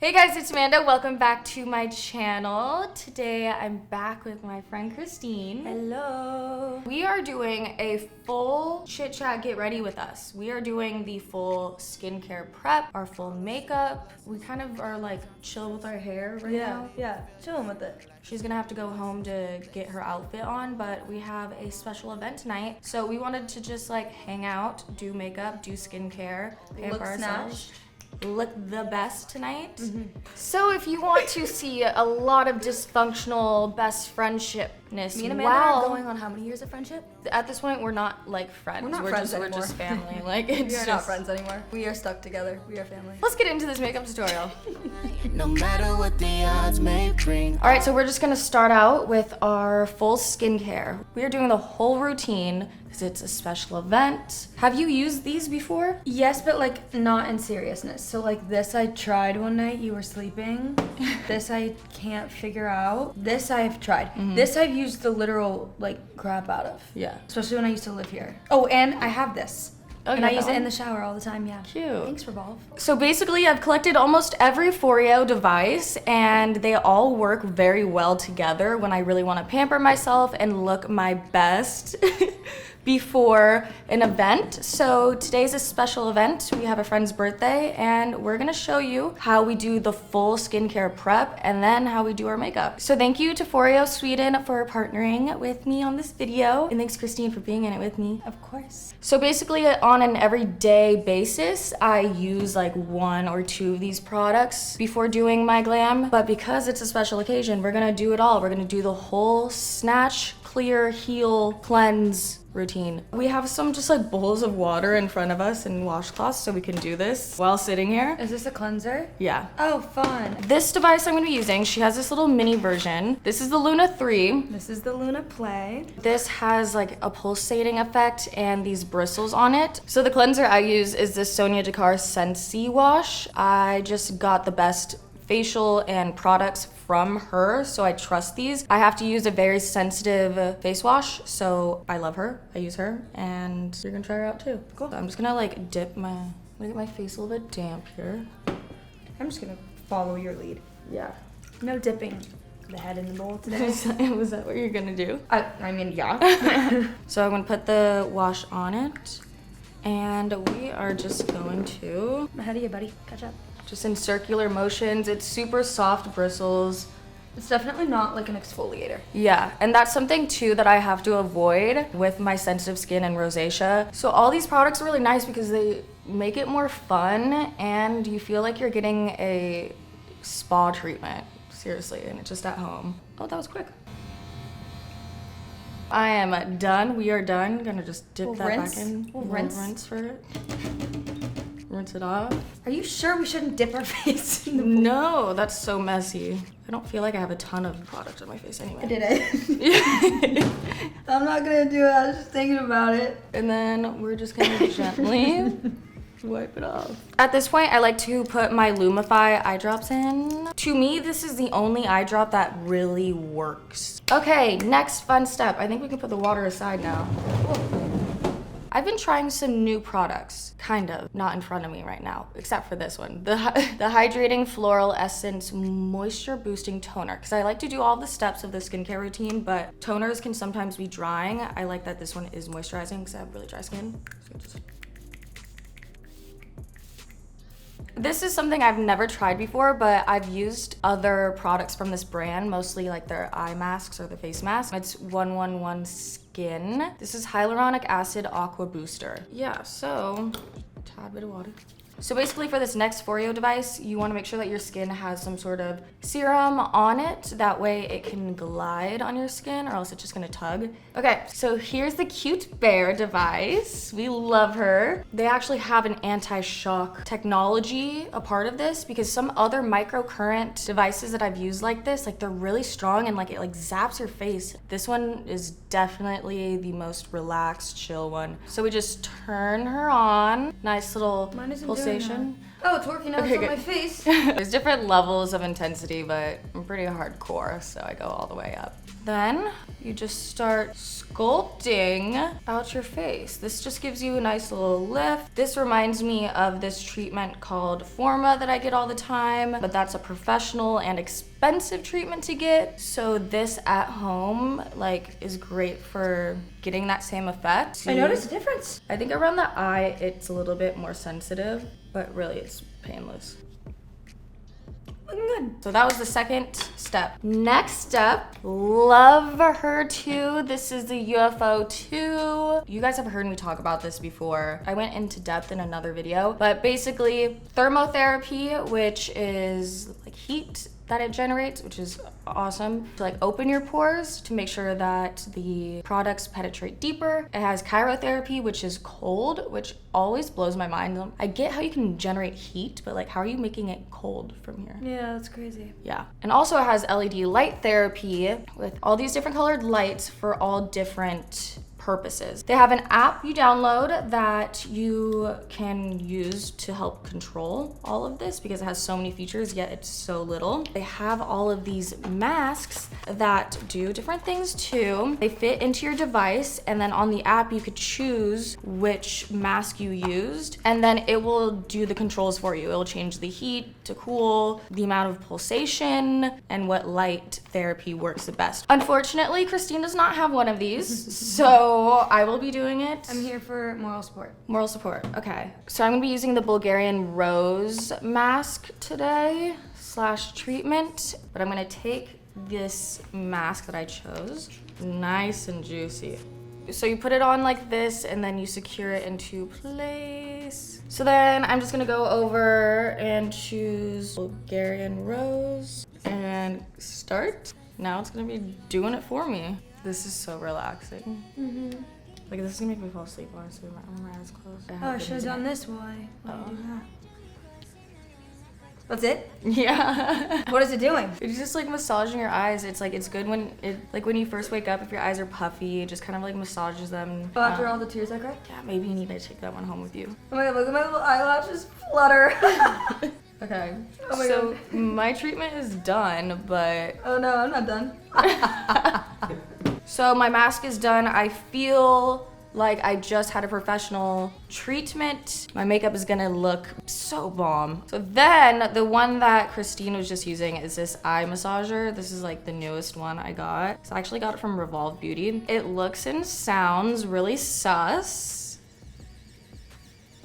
Hey guys, it's Amanda. Welcome back to my channel. Today I'm back with my friend Christene. Hello. We are doing a full chit chat get ready with us. We are doing the full skincare prep, our full makeup. We kind of are like chill with our hair right now. Yeah, chilling with it. She's gonna have to go home to get her outfit on, but we have a special event tonight. So we wanted to just like hang out, do makeup, do skincare, pamper ourselves. Look the best tonight. So if you want to see a lot of dysfunctional best friendshipness, Me and Amanda are going on how many years of friendship? At this point, we're not like friends. We're not friends we're anymore. just family. Like it's We are just not friends anymore. We are stuck together. We are family. Let's get into this makeup tutorial. No matter what the odds may bring. All right, so we're just gonna start out with our full skincare. We are doing the whole routine because it's a special event. Have you used these before? Yes, but like not in seriousness. So like this I tried one night, you were sleeping. This I can't figure out. This I've tried. This I've used the literal like crap out of. Yeah. Especially when I used to live here. Oh, and I have this. Oh, and you I got use that it in one? the shower all the time, yeah. Cute. Thanks, Revolve. So basically, I've collected almost every Foreo device, and they all work very well together when I really want to pamper myself and look my best before an event. So today's a special event. We have a friend's birthday, and we're gonna show you how we do the full skincare prep and then how we do our makeup. So thank you to Foreo Sweden for partnering with me on this video, and thanks Christene for being in it with me. Of course. So basically on an everyday basis, I use like one or two of these products before doing my glam. But because it's a special occasion, we're gonna do it all. We're gonna do the whole snatch, clear, heal, cleanse routine. We have some just like bowls of water in front of us and washcloths so we can do this while sitting here. Is this a cleanser? Yeah. Oh, fun. This device I'm gonna be using, she has this little mini version. This is the Luna 3. This is the Luna Play. This has like a pulsating effect and these bristles on it. So the cleanser I use is this Sonia Dakar Sensi wash. I just got the best facial and products from her, so I trust these. I have to use a very sensitive face wash, so I love her. I use her, and you're gonna try her out too. Cool. So I'm just gonna like dip my, I'm gonna get my face a little bit damp here. I'm just gonna follow your lead. Yeah. No dipping the head in the bowl today. Was that what you're gonna do? I mean, yeah. So I'm gonna put the wash on it, and we are just going to, Ahead of you, buddy. Catch up. just in circular motions. It's super soft bristles. It's definitely not like an exfoliator. Yeah, and that's something too that I have to avoid with my sensitive skin and rosacea. So all these products are really nice because they make it more fun and you feel like you're getting a spa treatment, seriously, and it's just at home. Oh, that was quick. I am done. We are done. Gonna just dip We'll that rinse. back in. We'll rinse for it. Rinse it off. Are you sure we shouldn't dip our face in the bowl? No, that's so messy. I don't feel like I have a ton of product on my face anyway. I did it. I'm not gonna do it. I was just thinking about it. And then we're just gonna gently wipe it off. At this point, I like to put my Lumify eye drops in. To me, this is the only eye drop that really works. Okay, next fun step. I think we can put the water aside now. I've been trying some new products, kind of, not in front of me right now, except for this one. The Hydrating Floral Essence Moisture Boosting Toner, because I like to do all the steps of the skincare routine, but toners can sometimes be drying. I like that this one is moisturizing because I have really dry skin. So just... This is something I've never tried before, but I've used other products from this brand, mostly like their eye masks or the face mask. It's 111 Skin. This is Hyaluronic Acid Aqua Booster. Yeah, so, tad bit of water. So basically for this next Foreo device, you wanna make sure that your skin has some sort of serum on it. That way it can glide on your skin or else it's just gonna tug. Okay, so here's the Cute Bear device. We love her. They actually have an anti-shock technology a part of this because some other microcurrent devices that I've used like this, like they're really strong and like it like zaps your face. This one is definitely the most relaxed, chill one. So we just turn her on. Nice little pulsation. Oh, it's working out Okay, on good. my face. There's different levels of intensity, but I'm pretty hardcore, so I go all the way up. Then you just start sculpting out your face. This just gives you a nice little lift. This reminds me of this treatment called Forma that I get all the time, but that's a professional and expensive treatment to get. So this at home like is great for getting that same effect. I noticed a difference. I think around the eye it's a little bit more sensitive, but really it's painless. Looking good. So that was the second step. Next step, love her too. This is the UFO 2. You guys have heard me talk about this before. I went into depth in another video, but basically thermotherapy, which is like heat that it generates, which is awesome to like open your pores to make sure that the products penetrate deeper. It has cryotherapy, which is cold, which always blows my mind. I get how you can generate heat, but like how are you making it cold from here? Yeah, that's crazy. Yeah. And also it has LED light therapy with all these different colored lights for all different purposes. They have an app you download that you can use to help control all of this because it has so many features, yet it's so little. They have all of these masks that do different things too. They fit into your device, and then on the app you could choose which mask you used, and then it will do the controls for you. It will change the heat to cool, the amount of pulsation, and what light therapy works the best. Unfortunately, Christene does not have one of these, so I will be doing it. I'm here for moral support. Moral support, okay. So I'm gonna be using the Bulgarian Rose mask today, / treatment, but I'm gonna take this mask that I chose, nice and juicy. So you put it on like this and then you secure it into place. So then I'm just gonna go over and choose Bulgarian Rose and start. Now it's gonna be doing it for me. This is so relaxing. Like this is gonna make me fall asleep honestly with my eyes closed. Oh, I should have done this. Why do that? That's it? Yeah. What is it doing? It's just like massaging your eyes. It's like, it's good when it, like when you first wake up, if your eyes are puffy, it just kind of like massages them. Oh, after all the tears I cried? Yeah, maybe you need to take that one home with you. Oh my god, look at my little eyelashes flutter. Okay. Oh my so god. my treatment is done, but Oh no, I'm not done. so my mask is done. I feel like I just had a professional treatment. My makeup is gonna look so bomb. So then the one that Christene was just using is this eye massager. This is like the newest one I got. So I actually got it from Revolve Beauty. It looks and sounds really sus.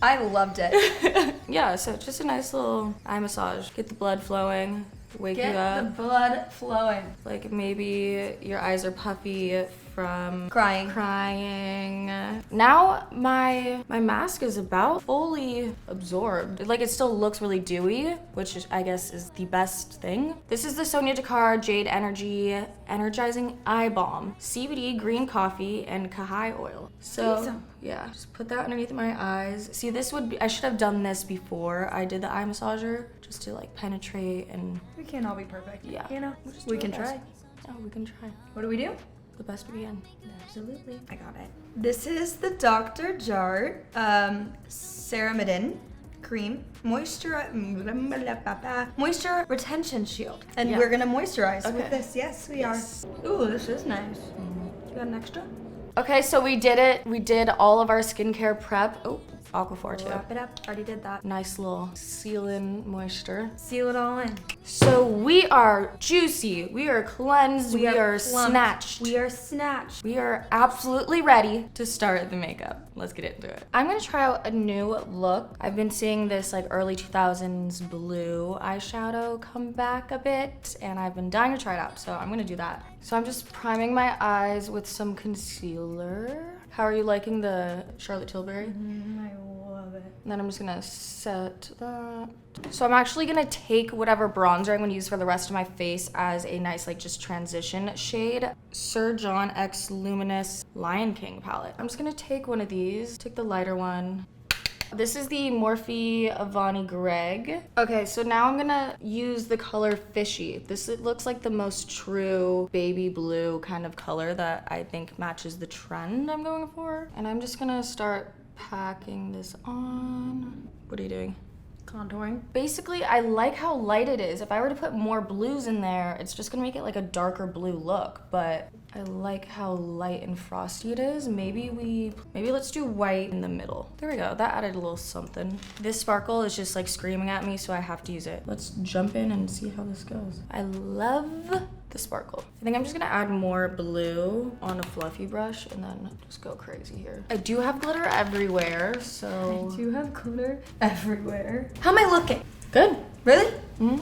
I loved it. Yeah, so it's just a nice little eye massage. Get the blood flowing, wake you Get up. the blood flowing. Like maybe your eyes are puffy from Crying. Now my mask is about fully absorbed. Like it still looks really dewy, which is, I guess is the best thing. This is the Sonia Dakar Jade Energy Energizing Eye Balm, CBD, green coffee, and Kahai oil. So yeah, just put that underneath my eyes. See, this would be, I should have done this before I did the eye massager, just to like penetrate and. We can't all be perfect. Yeah. You know? We'll just We do can our best. try. Oh, we can try. What do we do? The best we can. Absolutely. I got it. This is the Dr. Jart Ceramidin Cream Moisture Retention Shield. And Yeah. we're gonna moisturize Okay. with this. Yes, we Yes. are. Ooh, this is nice. You got an extra? Okay, so we did it. We did all of our skincare prep. Oh, Aquaphor too. Wrap it up. Already did that. Nice little seal-in moisture. Seal it all in. So we are juicy. We are cleansed. We are plumped. snatched. We are snatched. We are absolutely ready to start the makeup. Let's get into it. I'm gonna try out a new look. I've been seeing this like early 2000s blue eyeshadow come back a bit, and I've been dying to try it out, so I'm gonna do that. So I'm just priming my eyes with some concealer. How are you liking the Charlotte Tilbury? I love it. And then I'm just gonna set that. So I'm actually gonna take whatever bronzer I'm gonna use for the rest of my face as a nice like just transition shade. Sir John X Luminous Lion King palette. I'm just gonna take one of these, take the lighter one. This is the Morphe Avani Greg. Okay, so now I'm gonna use the color Fishy. This looks like the most true baby blue kind of color that I think matches the trend I'm going for. And I'm just gonna start packing this on. What are you doing? Contouring. Basically, I like how light it is. If I were to put more blues in there, it's just gonna make it like a darker blue look, but I like how light and frosty it is. Maybe let's do white in the middle. There we go, that added a little something. This sparkle is just like screaming at me, so I have to use it. Let's jump in and see how this goes. I love the sparkle. I think I'm just gonna add more blue on a fluffy brush and then just go crazy here. I do have glitter everywhere, so. I do have glitter everywhere. How am I looking? Good. Really?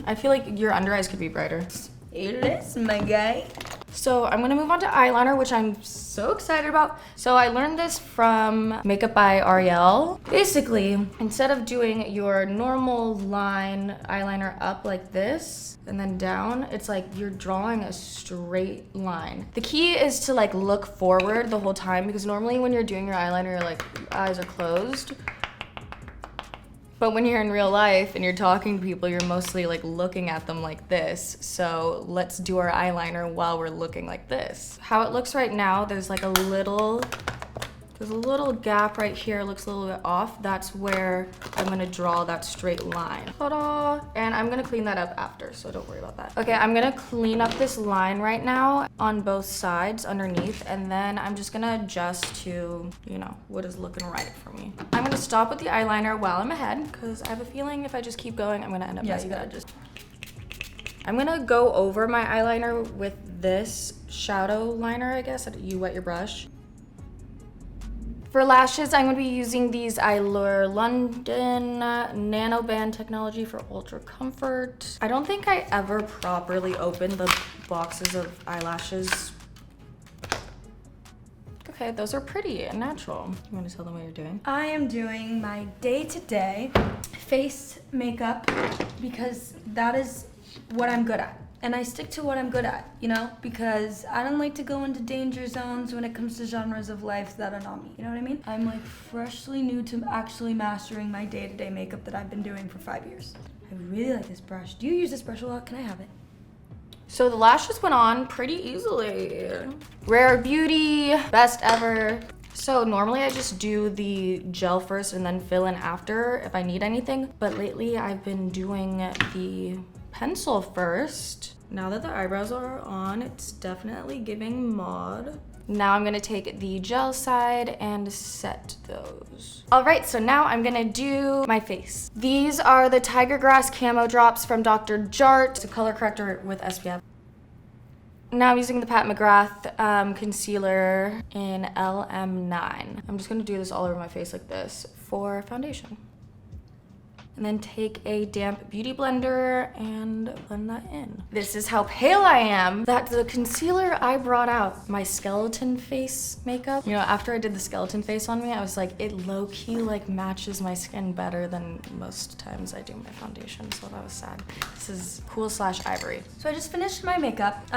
I feel like your under eyes could be brighter. It is, my guy. So I'm gonna move on to eyeliner, which I'm so excited about. So I learned this from Makeup by Ariel. Basically, instead of doing your normal line eyeliner up like this and then down, it's like you're drawing a straight line. The key is to like look forward the whole time, because normally when you're doing your eyeliner, your like eyes are closed. But when you're in real life and you're talking to people, you're mostly like looking at them like this. So let's do our eyeliner while we're looking like this. How it looks right now, there's a little gap right here. It looks a little bit off. That's where I'm gonna draw that straight line. Ta-da! And I'm gonna clean that up after, so don't worry about that. Okay, I'm gonna clean up this line right now on both sides underneath, and then I'm just gonna adjust to, you know, what is looking right for me. I'm gonna stop with the eyeliner while I'm ahead, because I have a feeling if I just keep going, I'm gonna end up messing up. I'm gonna go over my eyeliner with this shadow liner, I guess. You wet your brush. For lashes, I'm gonna be using these Allure London Nano Band technology for ultra comfort. I don't think I ever properly opened the boxes of eyelashes. Okay, those are pretty and natural. You wanna tell them what you're doing? I am doing my day-to-day face makeup because that is what I'm good at. And I stick to what I'm good at, you know, because I don't like to go into danger zones when it comes to genres of life that are not me. You know what I mean? I'm like freshly new to actually mastering my day-to-day makeup that I've been doing for 5 years. I really like this brush. Do you use this brush a lot? Can I have it? So the lashes went on pretty easily. Rare Beauty, best ever. So normally I just do the gel first and then fill in after if I need anything. But lately I've been doing the pencil first. Now that the eyebrows are on, it's definitely giving mod. Now I'm gonna take the gel side and set those. All right, so now I'm gonna do my face. These are the Tiger Grass Camo Drops from Dr. Jart. It's a color corrector with SPF. Now I'm using the Pat McGrath concealer in LM9. I'm just gonna do this all over my face like this for foundation. And then take a damp beauty blender and blend that in. This is how pale I am. That's the concealer I brought out. My skeleton face makeup. You know, after I did the skeleton face on me, I was like, it low-key like matches my skin better than most times I do my foundation, so that was sad. This is cool/ivory. So I just finished my makeup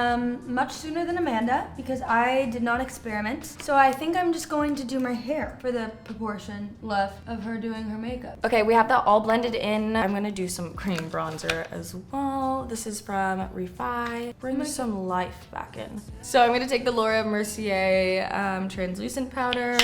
much sooner than Amanda because I did not experiment. So I think I'm just going to do my hair for the proportion left of her doing her makeup. Okay, we have that all blended in. I'm gonna do some cream bronzer as well. This is from Refi. Bring some life back in. So I'm gonna take the Laura Mercier translucent powder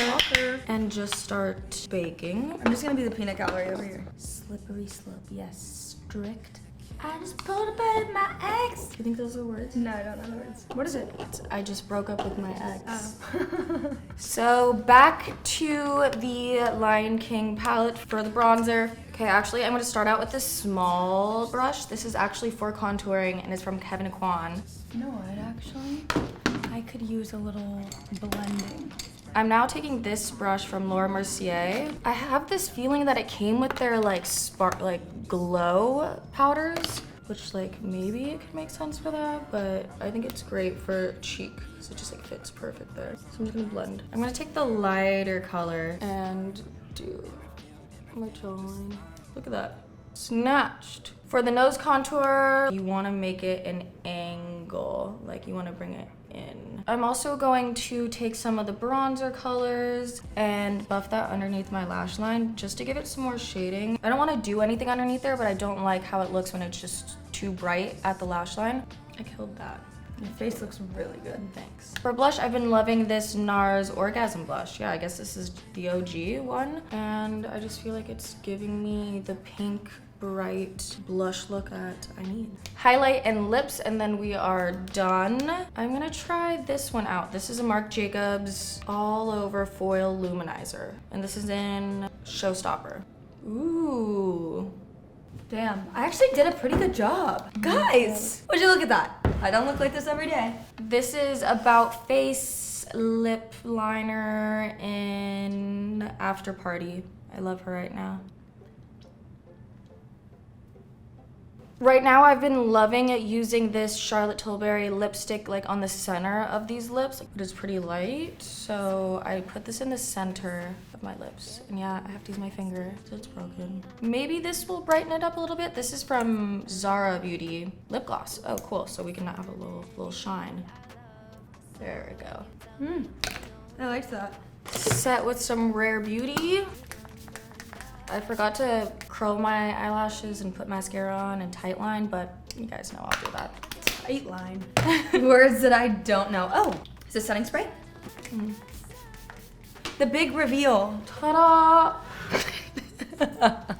and just start baking. I'm just gonna be the peanut gallery over here. Slippery slope, yes, strict. I just pulled up with my ex. Do you think those are words? No, I don't know the words. What is it? I just broke up with my ex. Oh. So back to the Lion King palette for the bronzer. Okay, actually I'm gonna start out with this small brush. This is actually for contouring and it's from Kevyn Aucoin. You know what, actually? I could use a little blending. I'm now taking this brush from Laura Mercier. I have this feeling that it came with their glow powders, which maybe it could make sense for that, but I think it's great for cheek. So it just fits perfect there. So I'm just gonna blend. I'm gonna take the lighter color and do my jawline. Look at that, snatched. For the nose contour, you wanna make it an angle, you wanna bring it in. I'm also going to take some of the bronzer colors and buff that underneath my lash line just to give it some more shading. I don't want to do anything underneath there, but I don't like how it looks when it's just too bright at the lash line. I killed that. Your face looks really good. Thanks. For blush, I've been loving this NARS Orgasm blush. Yeah, I guess this is the OG one. And I just feel like it's giving me the pink bright blush look that I need. Highlight and lips, and then we are done. I'm gonna try this one out. This is a Marc Jacobs all over foil luminizer, and this is in Showstopper. Ooh. Damn, I actually did a pretty good job. Guys, would you look at that? I don't look like this every day. This is About Face lip liner in After Party. I love her right now. Right now I've been loving using this Charlotte Tilbury lipstick like on the center of these lips. It is pretty light, so I put this in the center of my lips. And yeah, I have to use my finger, so it's broken. Maybe this will brighten it up a little bit. This is from Zara Beauty lip gloss. Oh, cool, so we can have a little shine. There we go. I liked that. Set with some Rare Beauty. I forgot to curl my eyelashes and put mascara on and tight line, but you guys know I'll do that. Tight line. Words that I don't know. Oh, is this setting spray? The big reveal. Ta-da!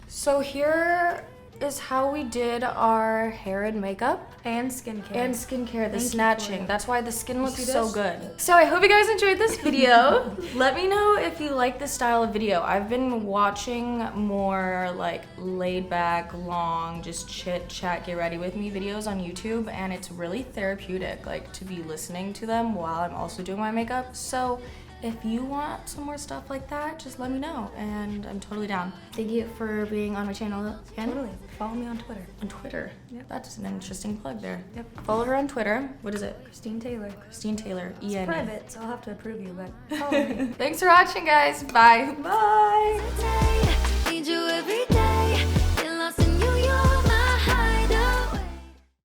So here is how we did our hair and makeup. And skincare. And skincare, the Thank you snatching. for it. That's why the skin looks see so this? good. So I hope you guys enjoyed this video. Let me know if you like this style of video. I've been watching more like laid back, long, just chit chat, get ready with me videos on YouTube, and it's really therapeutic like to be listening to them while I'm also doing my makeup. So if you want some more stuff like that, just let me know, and I'm totally down. Thank you for being on my channel again. Totally. Follow me on Twitter. On Twitter. Yep. That's an interesting plug there. Yep. Follow her on Twitter. What is it? Christene Taylor. Christene Taylor. It's E-N-E. private, so I'll have to approve you, but follow me. Thanks for watching, guys. Bye. Bye. Need you every day.